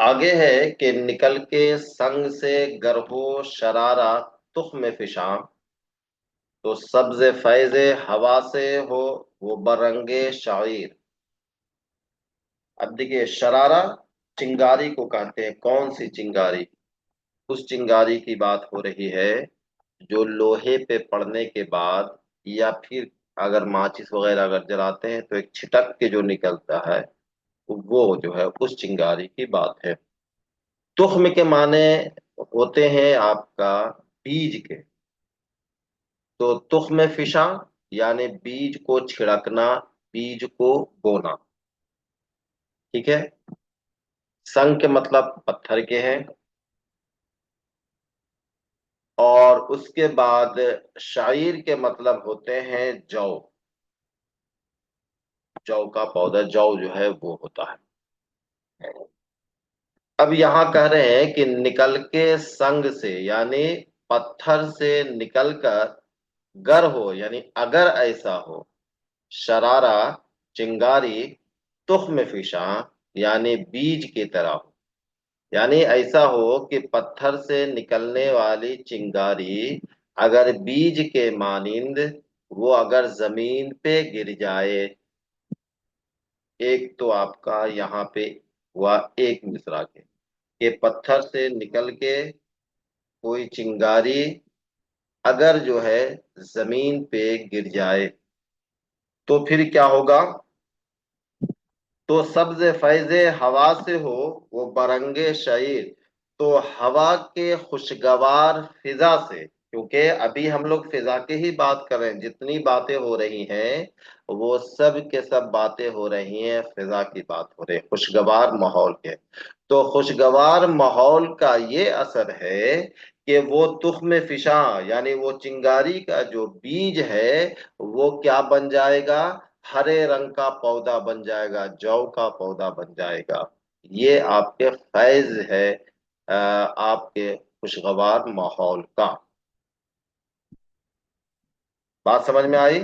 آگے ہے کہ نکل کے سنگ سے گر ہو شرارہ تخم فشاں، تو سبز فیض ہوا سے ہو وہ برنگ شعیر۔ اب دیکھیے شرارہ چنگاری کو کہتے ہیں۔ کون سی چنگاری؟ اس چنگاری کی بات ہو رہی ہے جو لوہے پہ پڑنے کے بعد، یا پھر اگر ماچس وغیرہ اگر جلاتے ہیں تو ایک چھٹک کے جو نکلتا ہے، وہ جو ہے اس چنگاری کی بات ہے۔ تخم کے معنی ہوتے ہیں آپ کا بیج کے، تو تخم فشاں یعنی بیج کو چھڑکنا، بیج کو بونا، ٹھیک ہے۔ سنگ کے مطلب پتھر کے ہیں، اور اس کے بعد شعیر کے مطلب ہوتے ہیں جو۔ جو کا پودا، جو ہے وہ ہوتا ہے۔ اب یہاں کہہ رہے ہیں کہ نکل کے سنگ سے یعنی پتھر سے نکل کر، گر ہو یعنی اگر ایسا ہو، شرارہ چنگاری، تخم فشاں یعنی بیج کی طرح ہو، یعنی ایسا ہو کہ پتھر سے نکلنے والی چنگاری اگر بیج کے مانند وہ اگر زمین پہ گر جائے۔ ایک تو آپ کا یہاں پہ ہوا ایک مصرع کے کہ پتھر سے نکل کے کوئی چنگاری اگر جو ہے زمین پہ گر جائے تو پھر کیا ہوگا؟ تو سبز فیض ہوا سے ہو وہ برنگ شعیر، تو ہوا کے خوشگوار فضا سے، کیونکہ ابھی ہم لوگ فضا کی ہی بات کر رہے ہیں، جتنی باتیں ہو رہی ہیں وہ سب کے سب باتیں ہو رہی ہیں فضا کی بات ہو رہی ہے، خوشگوار ماحول کے۔ تو خوشگوار ماحول کا یہ اثر ہے کہ وہ تخم فشاں یعنی وہ چنگاری کا جو بیج ہے وہ کیا بن جائے گا؟ ہرے رنگ کا پودا بن جائے گا، جو کا پودا بن جائے گا۔ یہ آپ کے فیض ہے آپ کے خوشگوار ماحول کا۔ بات سمجھ میں آئی؟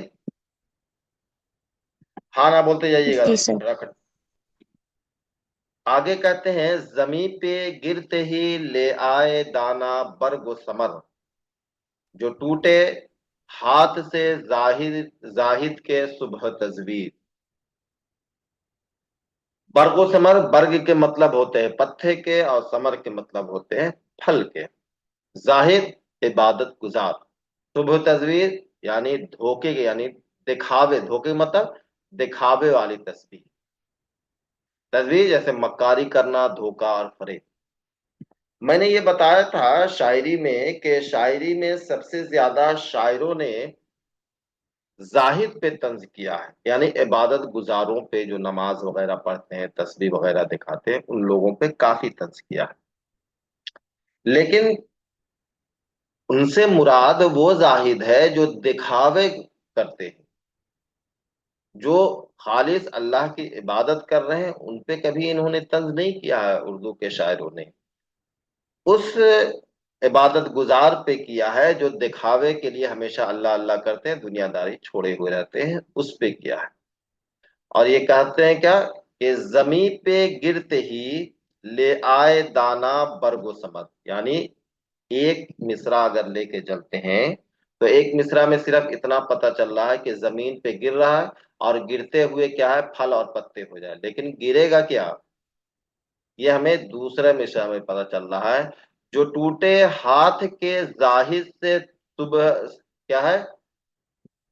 ہاں نہ بولتے جائیے گا۔ جی سر۔ آگے کہتے ہیں زمین پہ گرتے ہی لے آئے دانا برگ و ثمر، جو ٹوٹے ہاتھ سے زاہد کے صبح تزویر۔ برگ و ثمر، برگ کے مطلب ہوتے ہیں پتے کے، اور ثمر کے مطلب ہوتے ہیں پھل کے۔ زاہد عبادت گزار، صبح تزویر یعنی دھوکے کے، یعنی دکھاوے، دھوکے مطلب دکھاوے والی تسبیح، تزویر جیسے مکاری کرنا، دھوکا اور فریب۔ میں نے یہ بتایا تھا شاعری میں کہ شاعری میں سب سے زیادہ شاعروں نے زاہد پہ طنز کیا ہے، یعنی عبادت گزاروں پہ، جو نماز وغیرہ پڑھتے ہیں، تسبیح وغیرہ دکھاتے ہیں، ان لوگوں پہ کافی طنز کیا ہے۔ لیکن ان سے مراد وہ زاہد ہے جو دکھاوے کرتے ہیں، جو خالص اللہ کی عبادت کر رہے ہیں، ان پہ کبھی انہوں نے طنز نہیں کیا ہے اردو کے شاعروں نے۔ اس عبادت گزار پہ کیا ہے جو دکھاوے کے لیے ہمیشہ اللہ اللہ کرتے ہیں، دنیا داری چھوڑے ہوئے رہتے ہیں، اس پہ کیا ہے۔ اور یہ کہتے ہیں کیا کہ زمین پہ گرتے ہی لے آئے دانا برگ و ثمر، یعنی ایک مصرع اگر لے کے چلتے ہیں تو ایک مصرع میں صرف اتنا پتہ چل رہا ہے کہ زمین پہ گر رہا ہے، اور گرتے ہوئے کیا ہے؟ پھل اور پتے ہو جائے، لیکن گرے گا کیا؟ یہ ہمیں دوسرے مصرع میں پتہ چل رہا ہے، جو ٹوٹے ہاتھ کے زاہد سے صبح کیا ہے؟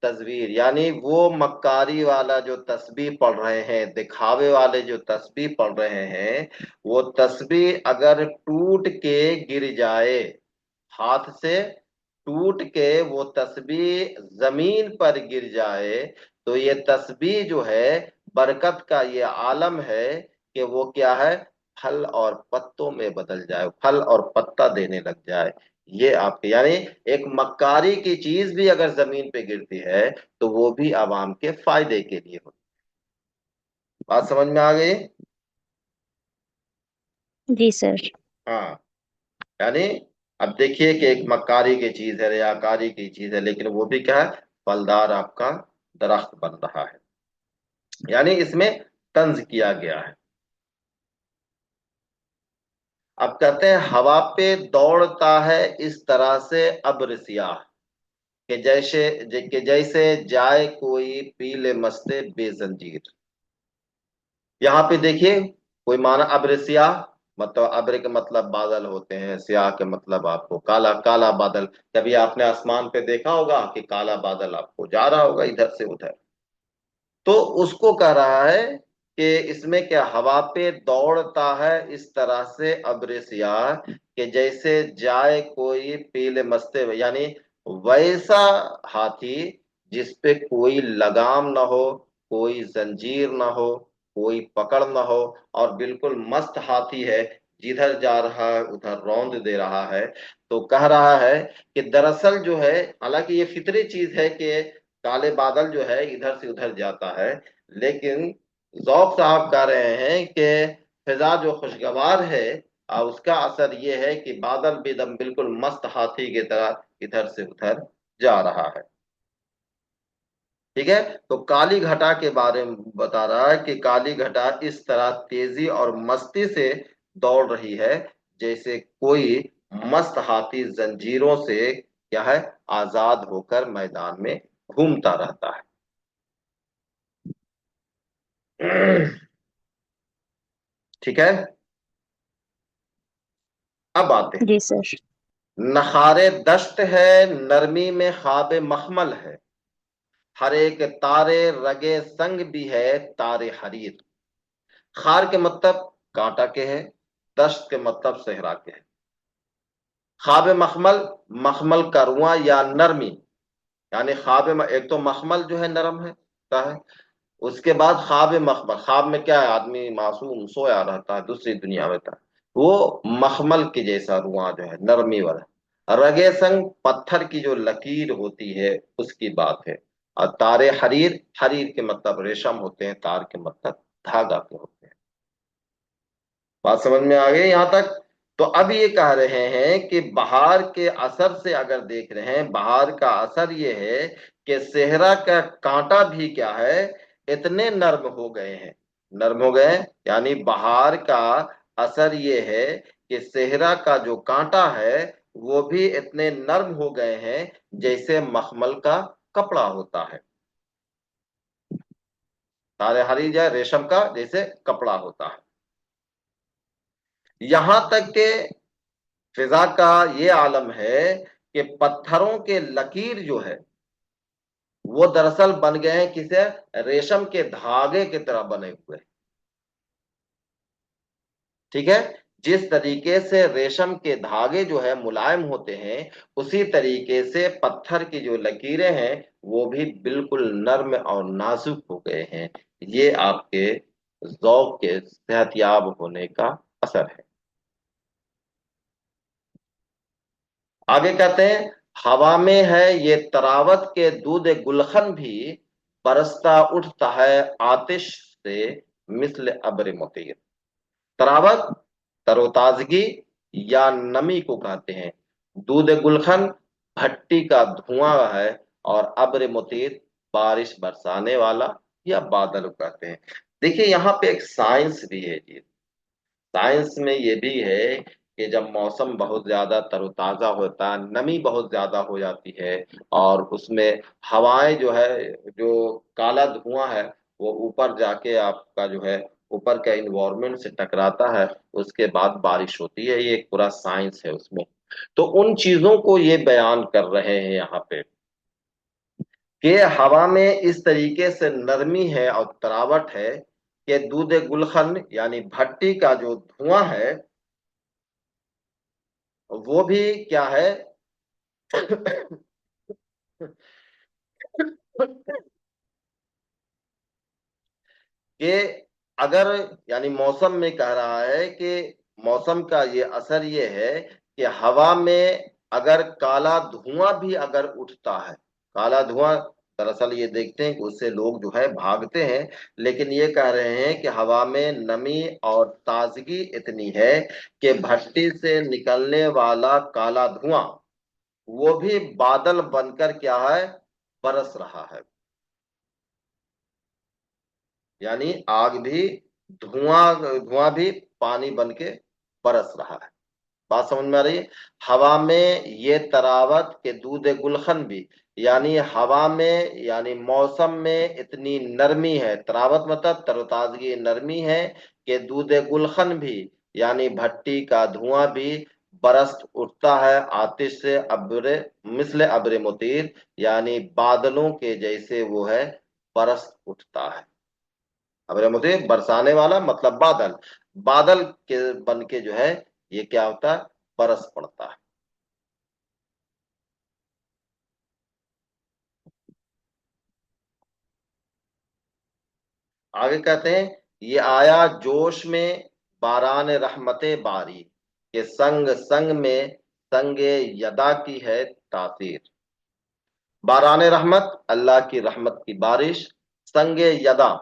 تصویر، یعنی وہ مکاری والا جو تسبیح پڑھ رہے ہیں، دکھاوے والے جو تسبیح پڑھ رہے ہیں، وہ تسبیح اگر ٹوٹ کے گر جائے، ہاتھ سے ٹوٹ کے وہ تسبیح زمین پر گر جائے، تو یہ تسبیح جو ہے برکت کا یہ عالم ہے کہ وہ کیا ہے؟ پھل اور پتوں میں بدل جائے، پھل اور پتا دینے لگ جائے۔ یہ آپ کے یعنی ایک مکاری کی چیز بھی اگر زمین پہ گرتی ہے تو وہ بھی عوام کے فائدے کے لیے ہوتی ہے۔ بات سمجھ میں آ گئی؟ جی سر۔ ہاں، یعنی اب دیکھیے کہ ایک مکاری کی چیز ہے، ریاکاری کی چیز ہے، لیکن وہ بھی کیا ہے؟ پھلدار آپ کا درخت بن رہا ہے، یعنی اس میں طنز کیا گیا ہے۔ اب کہتے ہیں ہوا پہ دوڑتا ہے اس طرح سے ابر سیاہ، کہ جیسے جائے کوئی پیلے مستے بے زنجیر۔ یہاں پہ دیکھیے کوئی معنی ابر سیاہ، مطلب ابر کے مطلب بادل ہوتے ہیں، سیاہ کے مطلب آپ کو کالا، کالا بادل۔ کبھی آپ نے آسمان پہ دیکھا ہوگا کہ کالا بادل آپ کو جا رہا ہوگا ادھر سے ادھر، تو اس کو کہہ رہا ہے کہ اس میں کیا ہوا پہ دوڑتا ہے اس طرح سے ابر سیاہ، کہ جیسے جائے کوئی پیلے مستے، یعنی ویسا ہاتھی جس پہ کوئی لگام نہ ہو، کوئی زنجیر نہ ہو، کوئی پکڑ نہ ہو، اور بالکل مست ہاتھی ہے، جدھر جا رہا ہے ادھر روند دے رہا ہے۔ تو کہہ رہا ہے کہ دراصل جو ہے، حالانکہ یہ فطری چیز ہے کہ کالے بادل جو ہے ادھر سے ادھر جاتا ہے، لیکن ذوق صاحب کہہ رہے ہیں کہ فضا جو خوشگوار ہے، اس کا اثر یہ ہے کہ بادل بھی دم بالکل مست ہاتھی کی طرح ادھر سے ادھر جا رہا ہے۔ ٹھیک ہے، تو کالی گھٹا کے بارے میں بتا رہا ہے کہ کالی گھٹا اس طرح تیزی اور مستی سے دوڑ رہی ہے جیسے کوئی مست ہاتھی زنجیروں سے کیا ہے آزاد ہو کر میدان میں گھومتا رہتا ہے۔ ٹھیک ہے، اب آتے ہیں۔ جی سر۔ نخارے دشت ہے، نرمی میں خواب مخمل ہے، ہر ایک تارے رگے سنگ بھی ہے، تارے حریر۔ خار کے مطلب کانٹا کے ہے، دشت کے مطلب صحرا کے ہے۔ خواب مخمل، مخمل کا رواں یا نرمی، یعنی ایک تو مخمل جو ہے نرم ہے کا ہے، اس کے بعد خواب مخمل، خواب میں کیا ہے آدمی معصوم سویا رہتا ہے دوسری دنیا میں تھا، وہ مخمل کے جیسا رواں جو ہے نرمی والا۔ رگے سنگ پتھر کی جو لکیر ہوتی ہے اس کی بات ہے، اور تارے حریر، حریر کے مطلب ریشم ہوتے ہیں، تار کے مطلب دھاگا کے ہوتے ہیں۔ بات سمجھ میں آ گئی یہاں تک؟ تو اب یہ کہہ رہے ہیں کہ بہار کے اثر سے اگر دیکھ رہے ہیں، بہار کا اثر یہ ہے کہ صحرا کا کانٹا بھی کیا ہے اتنے نرم ہو گئے ہیں، نرم ہو گئے ہیں، یعنی بہار کا اثر یہ ہے کہ صحرا کا جو کانٹا ہے وہ بھی اتنے نرم ہو گئے ہیں جیسے مخمل کا کپڑا ہوتا ہے، تارے ہری جائے ریشم کا جیسے کپڑا ہوتا ہے۔ یہاں تک کہ فضا کا یہ عالم ہے کہ پتھروں کے لکیر جو ہے وہ دراصل بن گئے ہیں کسے؟ ریشم کے دھاگے کی طرح بنے ہوئے۔ ٹھیک ہے، جس طریقے سے ریشم کے دھاگے جو ہے ملائم ہوتے ہیں، اسی طریقے سے پتھر کی جو لکیریں ہیں وہ بھی بالکل نرم اور نازک ہو گئے ہیں۔ یہ آپ کے ذوق کے صحت یاب ہونے کا اثر ہے۔ آگے کہتے ہیں ہوا میں ہے یہ تراوت کے دودھ گلخن بھی، برستا اٹھتا ہے آتش سے مثل ابر مطیر۔ تراوت تر و تازگی یا نمی کو کہتے ہیں، دودھ گلخن بھٹی کا دھواں ہے، اور ابر مطیر بارش برسانے والا یا بادل کہتے ہیں۔ دیکھیے یہاں پہ ایک سائنس بھی ہے جی، سائنس میں یہ بھی ہے کہ جب موسم بہت زیادہ تر و تازہ ہوتا ہے، نمی بہت زیادہ ہو جاتی ہے، اور اس میں ہوائیں جو ہے، جو کالا دھواں ہے وہ اوپر جا کے آپ کا جو ہے اوپر کا انوائرمنٹ سے ٹکراتا ہے، اس کے بعد بارش ہوتی ہے۔ یہ ایک پورا سائنس ہے اس میں، تو ان چیزوں کو یہ بیان کر رہے ہیں یہاں پہ کہ ہوا میں اس طریقے سے نرمی ہے اور تراوٹ ہے کہ دودھ گلخن یعنی بھٹی کا جو دھواں ہے وہ بھی کیا ہے کہ اگر یعنی موسم میں کہہ رہا ہے کہ موسم کا یہ اثر یہ ہے کہ ہوا میں اگر کالا دھواں بھی اگر اٹھتا ہے، کالا دھواں دراصل یہ دیکھتے ہیں کہ اس سے لوگ جو ہے بھاگتے ہیں، لیکن یہ کہہ رہے ہیں کہ ہوا میں نمی اور تازگی اتنی ہے کہ بھٹی سے نکلنے والا کالا دھواں وہ بھی بادل بن کر کیا ہے برس رہا ہے، یعنی آگ بھی دھواں بھی پانی بن کے बरस रहा है। बात समझ में आ रही है? हवा में ये तरावत के दूध गुलखन भी, यानी हवा में यानी मौसम में इतनी नरमी है, तरावत मतलब तरोताजगी, नरमी है कि दूध गुलखन भी यानी भट्टी का धुआं भी बरस उठता है, आतिश से अब्र मिस्ल अब्र मुतीर, यानी बादलों के जैसे वो है बरस उठता है। अब्र मुतीर बरसाने वाला मतलब बादल, बादल के बन के जो है ये क्या होता है, बरस पड़ता है। आगे कहते हैं ये आया जोश में बारान रहमते बारी, के संग संग में संगे यदा की है तासीर। बारान रहमत अल्लाह की रहमत की बारिश, संगे यदा,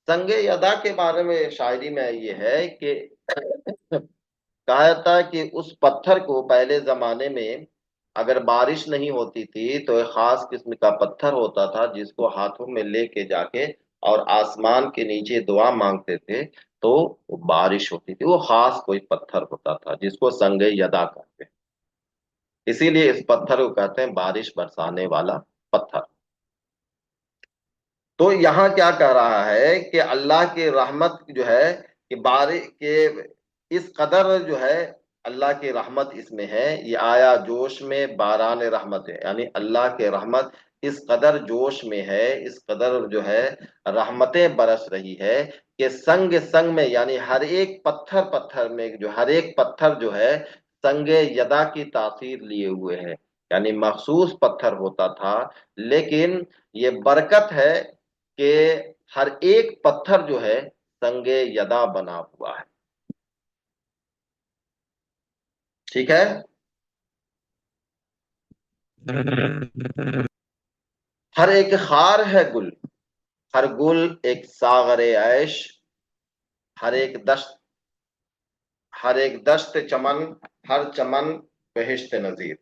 संगे यदा के बारे में शायरी में ये है कि कहा जाता है कि उस पत्थर को पहले जमाने में अगर बारिश नहीं होती थी तो एक खास किस्म का पत्थर होता था जिसको हाथों में लेके जाके और आसमान के नीचे दुआ मांगते थे तो वो बारिश होती थी। वो खास कोई पत्थर होता था जिसको संगे यदा कहते हैं, इसीलिए इस पत्थर को कहते हैं बारिश बरसाने वाला पत्थर। तो यहाँ क्या कह रहा है कि अल्लाह की रहमत जो है कि बारिश के इस कदर जो है अल्लाह की रहमत इसमें है, ये आया जोश में बारान रहमत है, यानी अल्लाह के रहमत इस कदर जोश में है, इस कदर जो है रहमतें बरस रही है कि संग संग में यानी हर एक पत्थर पत्थर में जो हर एक पत्थर जो है संगे यदा की तासीर लिए हुए है, यानी मखसूस पत्थर होता था। लेकिन ये बरकत है कि हर एक पत्थर जो है संगे यदा बना हुआ है। ठीक है। हर एक खार है गुल, हर गुल एक सागरे ऐश, हर एक दश्त, हर एक दश्त चमन, हर चमन बहिश्त नजीर।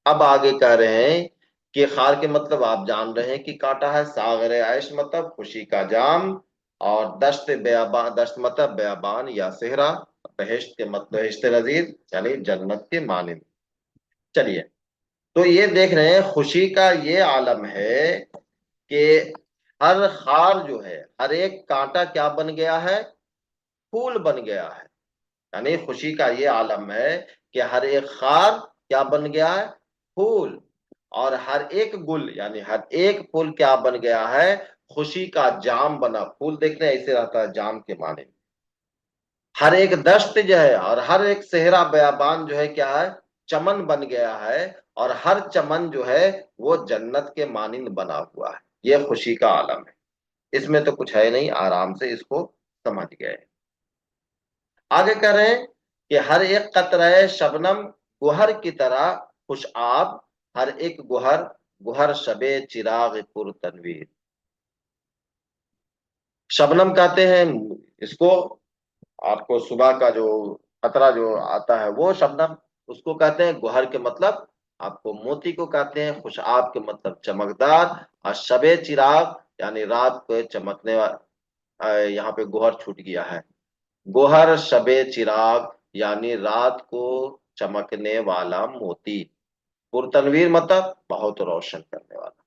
अब आगे कह रहे हैं कि खार के मतलब आप जान रहे हैं कि कांटा है, सागरे ऐश मतलब खुशी का जाम, और दश्त बेअबान, दश्त मतलब बेअबान या सेहरा, बहिश्त के मतलब बहिश्त नजीर यानी जन्नत के मानिंद। चलिए, तो ये देख रहे हैं खुशी का ये आलम है कि हर खार जो है हर एक कांटा क्या बन गया है, फूल बन गया है। यानी खुशी का ये आलम है कि हर एक खार क्या बन गया है, फूल, और हर एक गुल यानी हर एक फूल क्या बन गया है, खुशी का जाम बना। फूल देखने ऐसे रहता है जाम के माने। हर एक दश्त जो है और हर एक सेहरा बयाबान जो है क्या है, चमन बन गया है, और हर चमन जो है वो जन्नत के मानिंद बना हुआ है। ये खुशी का आलम है, इसमें तो कुछ है नहीं, आराम से इसको समझ गए। आगे कह रहे हैं कि हर एक कतरे शबनम गुहर की तरह खुश आब, हर एक गुहर गुहर शबे चिराग पुर तनवीर। शबनम कहते हैं इसको, आपको सुबह का जो खतरा जो आता है वो शबनम, उसको कहते हैं गुहर के मतलब आपको मोती को कहते हैं, खुशआब के मतलब चमकदार, और शबे चिराग यानी रात को चमकने वाला। यहाँ पे गुहर छूट गया है, गोहर शबे चिराग यानी रात को चमकने वाला मोती, पुरतनवीर मतलब बहुत रोशन करने वाला।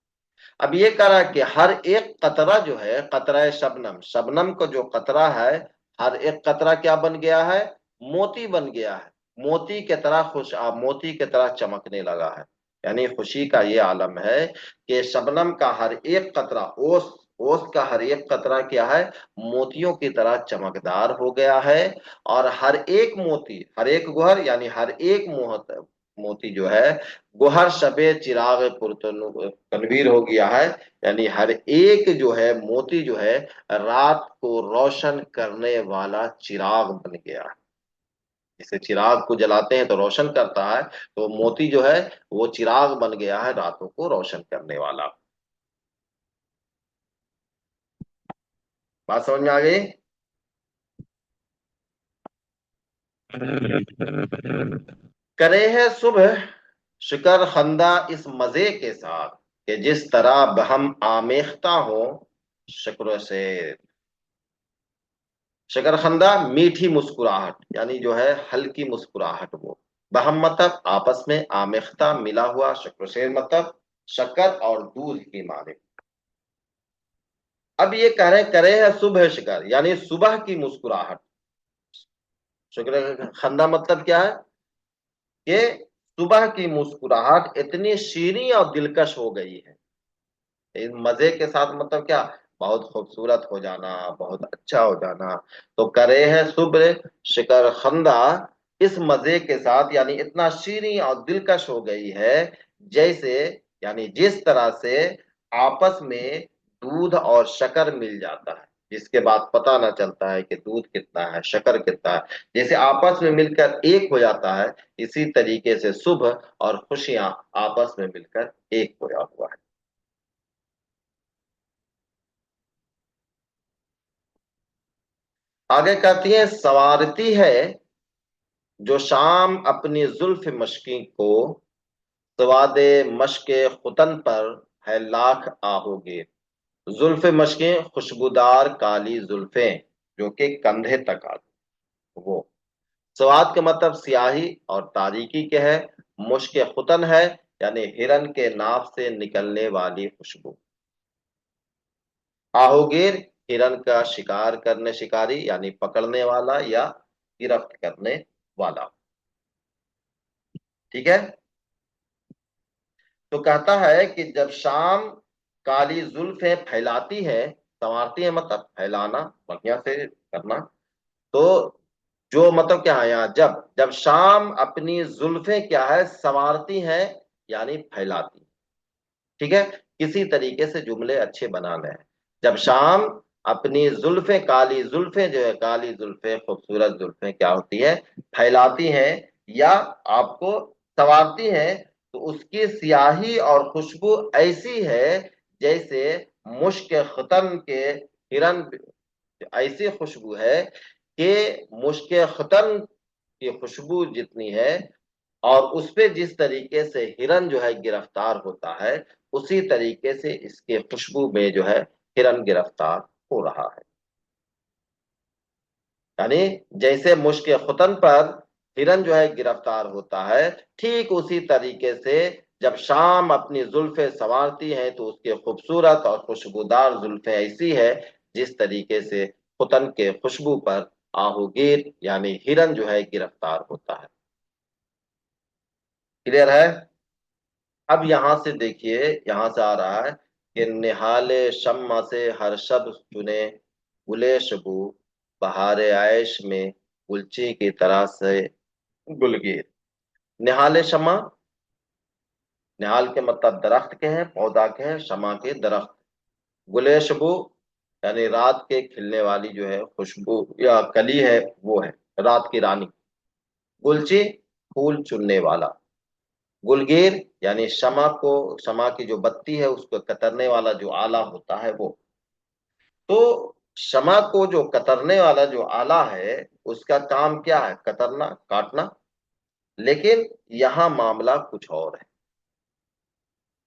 अब ये करा कि हर एक कतरा जो है, कतरा शबनम, शबनम का जो कतरा है हर एक कतरा क्या बन गया है, मोती बन गया है, मोती की तरह खुश, मोती की तरह चमकने लगा है। यानी खुशी का ये आलम है कि शबनम का हर एक कतरा, ओस ओस का हर एक कतरा क्या है, मोतियों की तरह चमकदार हो गया है। और हर एक मोती, हर एक गुहर यानी हर एक मोती जो है गुहर शबे चिराग तनवीर हो गया है, यानी हर एक जो है मोती जो है रात को रोशन करने वाला चिराग बन गया है। जैसे चिराग को जलाते हैं तो रोशन करता है, तो मोती जो है वो चिराग बन गया है रातों को रोशन करने वाला। बात समझ में आ गई? करे है सुबह शिकर खंदा इस मजे के साथ, कि जिस तरह हम आमेख्ता हो शुक्र से। शकरखंदा मीठी मुस्कुराहट, यानी जो है हल्की मुस्कुराहट वो। बहम मतलब आपस में, आमेख्ता मिला हुआ, शक्र मतलब शक्कर और दूध की माने। अब ये कह रहे करे है सुबह शिकर, यानी सुबह की मुस्कुराहट। शकरखंदा मतलब क्या है कि सुबह की मुस्कुराहट इतनी शीरीं और दिलकश हो गई है। इस मजे के साथ मतलब क्या, बहुत खूबसूरत हो जाना, बहुत अच्छा हो जाना। तो करे है सुबह शिकरखंदा, इस मजे के साथ, यानी इतना शीरीं और दिलकश हो गई है, जैसे, यानी जिस तरह से आपस में दूध और शक्कर मिल जाता है, जिसके बाद पता ना चलता है कि दूध कितना है, शक्कर कितना है, जैसे आपस में मिलकर एक हो जाता है, इसी तरीके से सुबह और खुशियां आपस में मिलकर एक होया हुआ है। आगे कहती है संवारती है जो शाम अपनी जुल्फ मशकी को, सवादे मशके खुतन पर है लाख आओगे। जुल्फ मशके खुशबूदार काली जुल्फें जो कि कंधे तक आ, वो सवाद का मतलब सियाही और तारीकी के है। मुश्क खुतन है, यानी हिरन के नाभ से निकलने वाली खुशबू। आहोगीर हिरन का शिकार करने, शिकारी यानी पकड़ने वाला या गिरफ्त करने वाला। ठीक है। तो कहता है कि जब शाम काली जुल्फें फैलाती है, संवारती है मतलब फैलाना, बढ़िया से करना। तो जो मतलब क्या है यहाँ, जब जब शाम अपनी जुल्फें क्या है संवारती हैं, यानी फैलाती। ठीक है। किसी तरीके से जुमले अच्छे बनाने हैं। जब शाम अपनी जुल्फें, काली जुल्फें जो है, काली जुल्फें खूबसूरत जुल्फें क्या होती है, फैलाती हैं या आपको संवारती हैं, तो उसकी सियाही और खुशबू ऐसी है जैसे मुश्क खतन के हिरन, ऐसी खुशबू है कि मुश्क खतन की खुशबू जितनी है, और उस पे जिस तरीके से हिरन जो है गिरफ्तार होता है, उसी तरीके से इसके खुशबू में जो है हिरन गिरफ्तार हो रहा है। यानी जैसे मुश्क खुतन पर हिरन जो है गिरफ्तार होता है, ठीक उसी तरीके से जब शाम अपनी जुल्फे संवारती है, तो उसके खूबसूरत और खुशबूदार जुल्फे ऐसी है जिस तरीके से खुतन के खुशबू पर आहुगीर यानी हिरन जो है गिरफ्तार होता है। क्लियर है। अब यहां से देखिए, यहां से आ रहा है कि निहाले शम्मा से हर शब चुने, गुले शबू बहारे आयश में गुलची की तरह से गुलगीर। निहाले शमा, निहाल के मतलब दरख्त के हैं, पौधा के हैं, शमा के दरख्त। गुले शबू यानी रात के खिलने वाली जो है खुशबू या कली है, वो है रात की रानी। गुलची फूल चुनने वाला। गुलगीर यानी शमा को, शमा की जो बत्ती है उसको कतरने वाला जो आला होता है वो। तो शमा को जो कतरने वाला जो आला है, उसका काम क्या है, कतरना, काटना। लेकिन यहाँ मामला कुछ और है।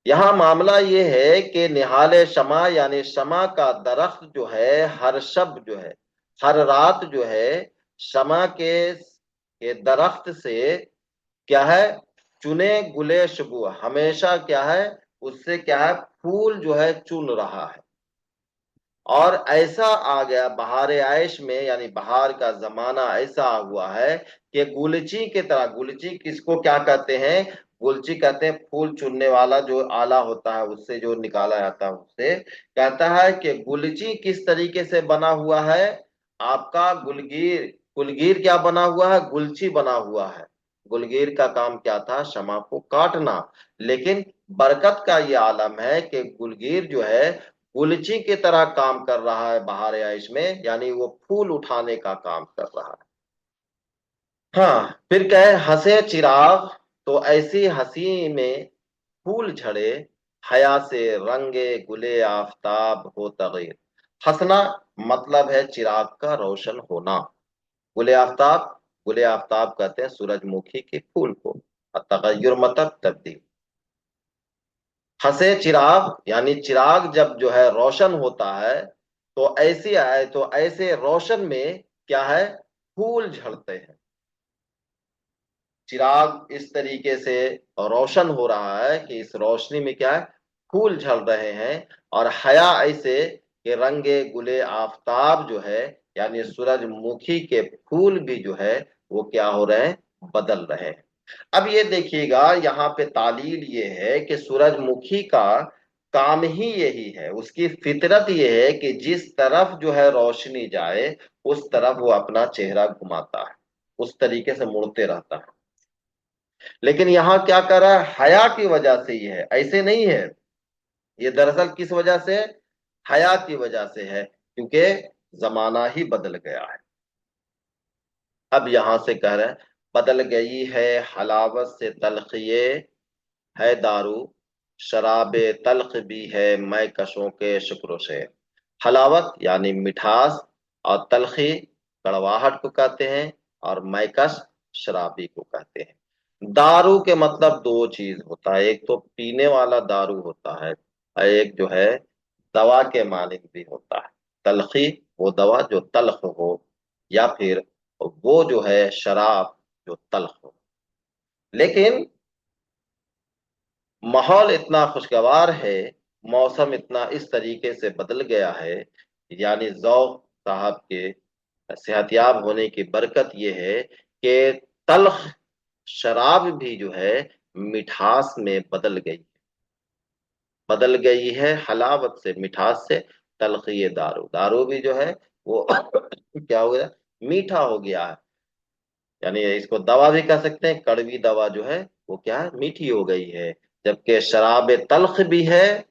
यहाँ मामला ये है कि निहाले शमा यानी शमा का दरख्त जो है, हर शब जो है, हर रात जो है, शमा के दरख्त से क्या है, चुने गुले शबू, हमेशा क्या है, उससे क्या है, फूल जो है चुन रहा है। और ऐसा आ गया बहार आयश में, यानी बहार का जमाना ऐसा हुआ है कि गुलची की तरह, गुलची किसको क्या कहते हैं, गुलची कहते हैं फूल चुनने वाला जो आला होता है, उससे जो निकाला जाता है उससे। कहता है कि गुलची किस तरीके से बना हुआ है, आपका गुलगीर, गुलगीर क्या बना हुआ है, गुलची बना हुआ है। गुलगीर का काम क्या था, शमा को काटना। लेकिन बरकत का ये आलम है कि गुलगीर जो है गुलची की तरह काम कर रहा है बहार आयश में, यानी वो फूल उठाने का काम कर रहा है। हाँ, फिर क्या है, हंसे चिराग तो ऐसी हंसी में फूल झड़े, हया से रंगे गुले आफताब हो तगीर। हंसना मतलब है चिराग का रोशन होना। गुले आफताब, गुले आफताब कहते हैं सूरजमुखी के फूल को। और तगय्युर मतलब तब्दील। हंसे चिराग यानी चिराग जब जो है रोशन होता है, तो ऐसी आए, तो ऐसे रोशन में क्या है, फूल झड़ते हैं। चिराग इस तरीके से रोशन हो रहा है कि इस रोशनी में क्या है, फूल झड़ रहे हैं। और हया ऐसे कि रंगे गुले आफताब जो है, यानी सूरजमुखी के फूल भी जो है वो क्या हो रहे हैं, बदल रहे हैं। अब ये देखिएगा, यहाँ पे तालील ये है कि सूरजमुखी का काम ही यही है, उसकी फितरत ये है कि जिस तरफ जो है रोशनी जाए उस तरफ वो अपना चेहरा घुमाता है, उस तरीके से मुड़ते रहता है। लेकिन यहाँ क्या कर रहा है, हया की वजह से ये है, ऐसे नहीं है। ये दरअसल किस वजह से, हया की वजह से है, क्योंकि जमाना ही बदल गया है। अब यहां से कह रहे हैं, बदल गई है हलावत से तलखिए, है दारू शराबे तल्ख भी है मैं कशों के शुक्र से। हलावत यानी मिठास, और तलखी कड़वाहट को कहते हैं, और मैकश शराबी को कहते हैं। दारू के मतलब दो चीज होता है, एक तो पीने वाला दारू होता है, और एक जो है दवा के मानिंद भी होता है। तलखी वो दवा जो तल्ख हो, या फिर वो जो है शराब जो तल्ख हो। लेकिन माहौल इतना खुशगवार है, मौसम इतना इस तरीके से बदल गया है, यानी ज़ौक़ साहब के सेहतयाब होने की बरकत यह है कि तल्ख शराब भी जो है मिठास में बदल गई है, हलावत से मिठास से, तलखी दारू, दारू भी जो है वो क्या हो गया, मीठा हो गया है। यानी इसको दवा भी कह सकते हैं, कड़वी दवा जो है वो क्या है, मीठी हो गई है। जबकि शराब तल्ख भी है,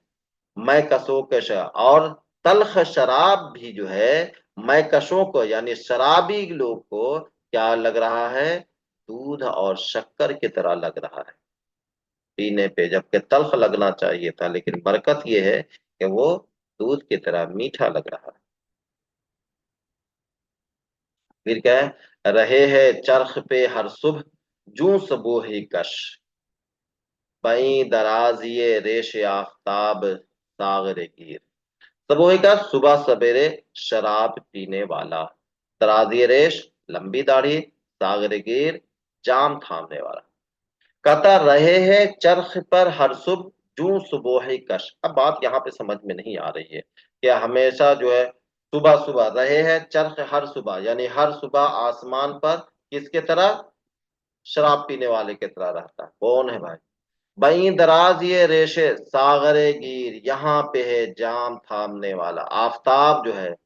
मैं कसो कश, और तल्ख शराब भी जो है मैं कशों को यानी शराबी लोग को क्या लग रहा है, दूध और शक्कर की तरह लग रहा है पीने पे, जबकि तल्ख लगना चाहिए था। लेकिन बरकत यह है कि वो दूध की तरह मीठा लग रहा है। फिर क्या है, रहे है चरख पे हर सुबह जू सबोही कश, बई दराज ये रेश आफताब सागर गिर। सबोही का सुबह सवेरे शराब पीने वाला, दराजी रेश लंबी दाढ़ी, सागर गिर जाम थामने वाला। कहता रहे हैं चरख पर हर सुबह जू सुबोही कश। अब बात यहाँ पे समझ में नहीं आ रही है कि हमेशा जो है सुबह सुबह रहे हैं चरख, हर सुबह यानी हर सुबह आसमान पर किसके तरह, शराब पीने वाले की तरह रहता है। कौन है भाई, बई दराज ये रेशे सागरे गिर, यहाँ पे है जाम थामने वाला। आफताब जो है,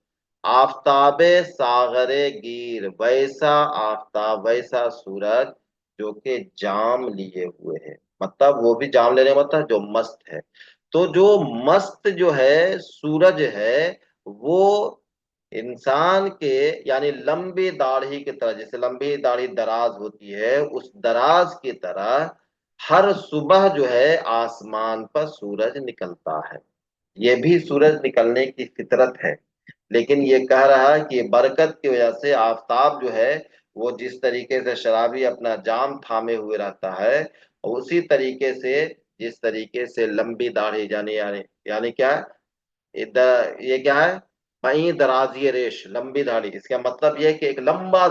आफताबे सागरे गिर, वैसा आफताब वैसा सूरज जो कि जाम लिए हुए है, मतलब वो भी जाम लेने मतलब जो मस्त है। तो जो मस्त जो है सूरज है, वो इंसान के यानी लंबी दाढ़ी की तरह, जैसे लंबी दाढ़ी दराज होती है उस दराज की तरह हर सुबह जो है आसमान पर सूरज निकलता है। ये भी सूरज निकलने की फितरत है। लेकिन ये कह रहा है कि बरकत की वजह से आफताब जो है वो जिस तरीके से शराबी अपना जाम थामे हुए रहता है, उसी तरीके से जिस तरीके से लंबी दाढ़ी यानी यानी यानी क्या है, ये क्या है, वही दराजी रेश लंबी दाढ़ी, इसका मतलब ये है कि एक लंबे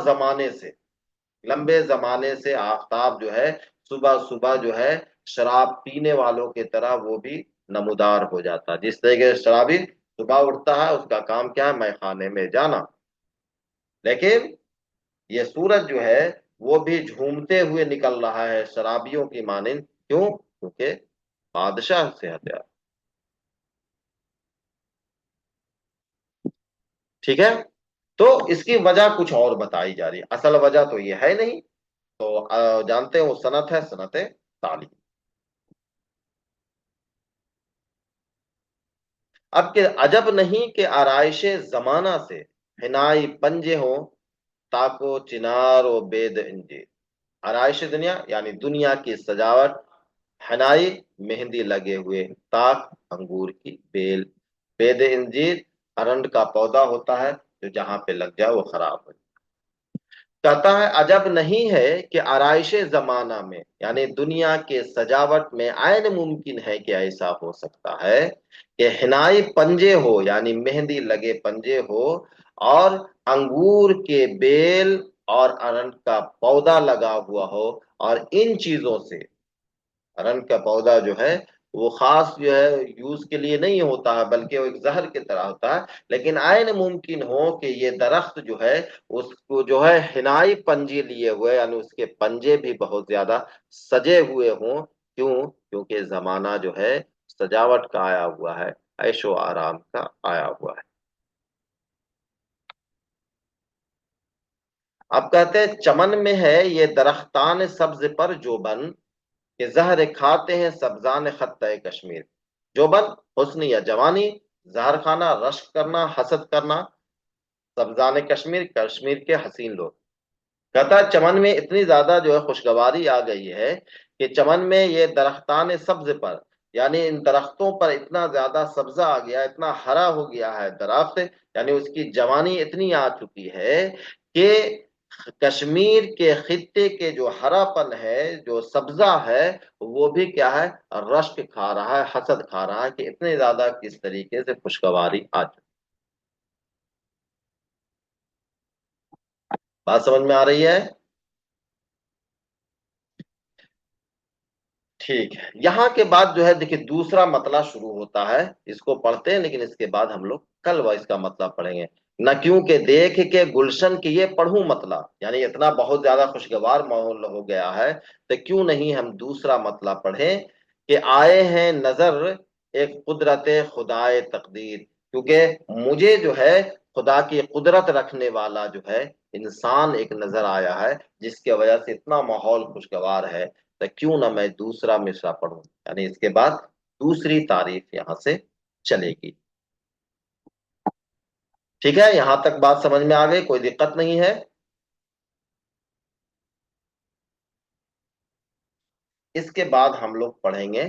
जमाने से आफताब जो है सुबह सुबह जो है शराब पीने वालों की तरह वो भी नमूदार हो जाता है। जिस तरीके से शराबी सुबह उठता है उसका काम क्या है, मैखाने में जाना। लेकिन ये सूरज जो है वो भी झूमते हुए निकल रहा है शराबियों की मानिंद। क्यों, क्योंकि बादशाह से हत्या। ठीक है, तो इसकी वजह कुछ और बताई जा रही है, असल वजह तो ये है नहीं। तो जानते हैं वो सनत है, सनत तालीम। अब के अजब नहीं कि आराइश जमाना से हिनाई पंजे हो, ताको चिनार व बेद इंजे। आराइश दुनिया यानी दुनिया की सजावट, हनाई मेहंदी लगे हुए, ताक अंगूर की बेल, बेद इंजीर अरंड का पौधा होता है जो जहां पे लग जाए वो खराब हो। कहता है अजब नहीं है कि आराइश जमाना में यानी दुनिया के सजावट में आयन मुमकिन है कि ऐसा हो सकता है कि हिनाई पंजे हो यानी मेहंदी लगे पंजे हो, اور انگور کے بیل اور ارنڈ کا پودا لگا ہوا ہو، اور ان چیزوں سے، ارنڈ کا پودا جو ہے وہ خاص جو ہے یوز کے لیے نہیں ہوتا ہے، بلکہ وہ ایک زہر کی طرح ہوتا ہے، لیکن عین ممکن ہو کہ یہ درخت جو ہے اس کو جو ہے حنائی پنجے لیے ہوئے، یعنی اس کے پنجے بھی بہت زیادہ سجے ہوئے ہوں۔ کیوں؟ کیونکہ زمانہ جو ہے سجاوٹ کا آیا ہوا ہے، عیش و آرام کا آیا ہوا ہے۔ اب کہتے ہیں چمن میں ہے یہ درختان سبز پر جو بن، کہ زہر کھاتے ہیں سبزان خطہ کشمیر۔ جو بن، حسن یا جوانی، زہر کھانا، رشک کرنا، حسد کرنا، سبزان کشمیر، کشمیر کے حسین لوگ۔ کہتا ہے چمن میں اتنی زیادہ جو ہے خوشگواری آ گئی ہے کہ چمن میں یہ درختان سبز پر، یعنی ان درختوں پر اتنا زیادہ سبزہ آ گیا، اتنا ہرا ہو گیا ہے درخت، یعنی اس کی جوانی اتنی آ چکی ہے کہ کشمیر کے خطے کے جو ہرا پن ہے، جو سبزہ ہے، وہ بھی کیا ہے، رشک کھا رہا ہے، حسد کھا رہا ہے، کہ اتنے زیادہ کس طریقے سے خوشگواری آ چکی۔ بات سمجھ میں آ رہی ہے؟ ٹھیک ہے، یہاں کے بعد جو ہے دیکھیے دوسرا مطلب شروع ہوتا ہے، اس کو پڑھتے ہیں لیکن اس کے بعد ہم لوگ کل وہ اس کا مطلب پڑھیں گے۔ نہ کیوں کہ دیکھ کے گلشن کی یہ پڑھوں مطلب، یعنی اتنا بہت زیادہ خوشگوار ماحول ہو گیا ہے تو کیوں نہیں ہم دوسرا مطلب پڑھیں، کہ آئے ہیں نظر ایک قدرت خدائے تقدیر، کیونکہ مجھے جو ہے خدا کی قدرت رکھنے والا جو ہے انسان ایک نظر آیا ہے، جس کی وجہ سے اتنا ماحول خوشگوار ہے، تو کیوں نہ میں دوسرا مصرع پڑھوں، یعنی اس کے بعد دوسری تعریف یہاں سے چلے گی۔ ٹھیک ہے، یہاں تک بات سمجھ میں آ گئی، کوئی دقت نہیں ہے؟ اس کے بعد ہم لوگ پڑھیں گے